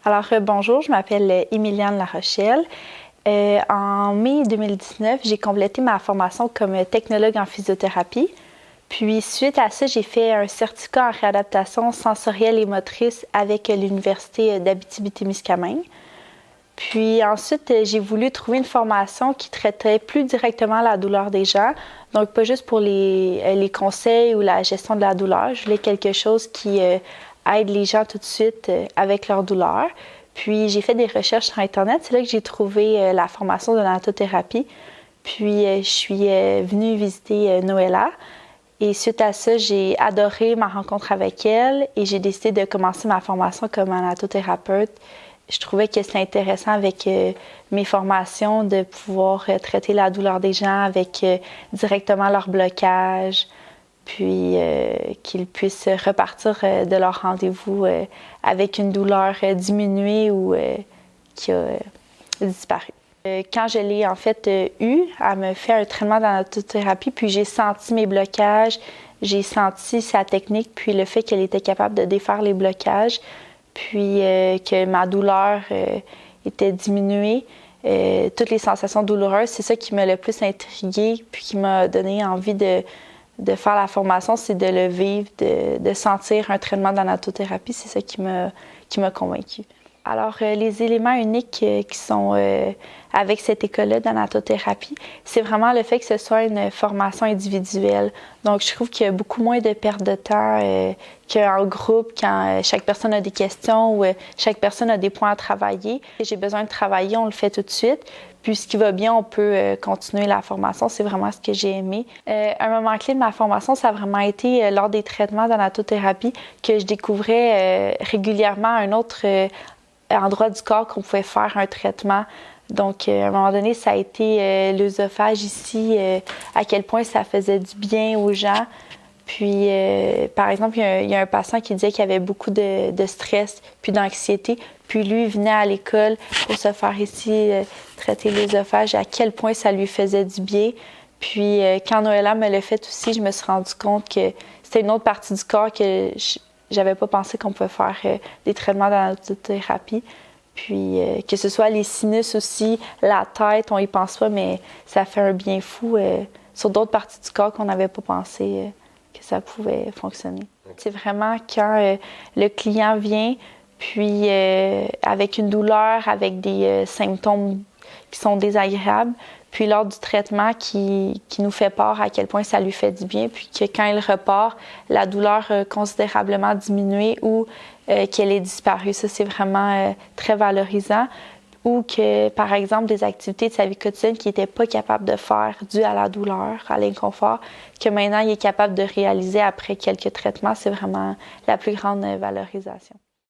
Alors, bonjour, je m'appelle Émiliane Larochelle. En mai 2019, j'ai complété ma formation comme technologue en physiothérapie. Puis, suite à ça, j'ai fait un certificat en réadaptation sensorielle et motrice avec l'Université d'Abitibi-Témiscamingue. Puis ensuite, j'ai voulu trouver une formation qui traitait plus directement la douleur des gens. Donc, pas juste pour les conseils ou la gestion de la douleur. Je voulais quelque chose qui aide les gens tout de suite avec leur douleur. Puis, j'ai fait des recherches sur Internet. C'est là que j'ai trouvé la formation de nattothérapie. Puis, je suis venue visiter Noëlla. Et suite à ça, j'ai adoré ma rencontre avec elle et j'ai décidé de commencer ma formation comme nattothérapeute. Je trouvais que c'était intéressant avec mes formations de pouvoir traiter la douleur des gens avec directement leur blocage, puis qu'ils puissent repartir de leur rendez-vous avec une douleur diminuée ou qui a disparu. Quand je l'ai en fait elle me fait un traitement de nattothérapie, puis j'ai senti mes blocages, j'ai senti sa technique, puis le fait qu'elle était capable de défaire les blocages, puis que ma douleur était diminuée. Toutes les sensations douloureuses, c'est ça qui m'a le plus intriguée, puis qui m'a donné envie de faire la formation, c'est de le vivre, de sentir un traitement de nattothérapie, c'est ça qui m'a convaincue. Alors, les éléments uniques qui sont avec cette école-là de nattothérapie, c'est vraiment le fait que ce soit une formation individuelle. Donc, je trouve qu'il y a beaucoup moins de perte de temps qu'en groupe, quand chaque personne a des questions ou chaque personne a des points à travailler. Si j'ai besoin de travailler, on le fait tout de suite. Puis, ce qui va bien, on peut continuer la formation. C'est vraiment ce que j'ai aimé. Un moment clé de ma formation, ça a vraiment été lors des traitements de nattothérapie que je découvrais régulièrement un autre endroit du corps qu'on pouvait faire un traitement. Donc, à un moment donné, ça a été l'œsophage ici, à quel point ça faisait du bien aux gens. Puis, par exemple, il y a un patient qui disait qu'il avait beaucoup de stress puis d'anxiété. Puis lui, il venait à l'école pour se faire ici traiter l'œsophage, à quel point ça lui faisait du bien. Puis, quand Noëlla me l'a fait aussi, je me suis rendu compte que c'était une autre partie du corps que j'avais pas pensé qu'on pouvait faire des traitements de nattothérapie. Puis que ce soit les sinus aussi, la tête, on y pense pas, mais ça fait un bien fou sur d'autres parties du corps qu'on n'avait pas pensé que ça pouvait fonctionner. C'est vraiment quand le client vient, puis avec une douleur, avec des symptômes qui sont désagréables, puis lors du traitement qui nous fait part à quel point ça lui fait du bien, puis que quand il repart, la douleur a considérablement diminué ou qu'elle est disparue. Ça, c'est vraiment très valorisant. Ou que, par exemple, des activités de sa vie quotidienne qu'il n'était pas capable de faire dû à la douleur, à l'inconfort, que maintenant il est capable de réaliser après quelques traitements, c'est vraiment la plus grande valorisation.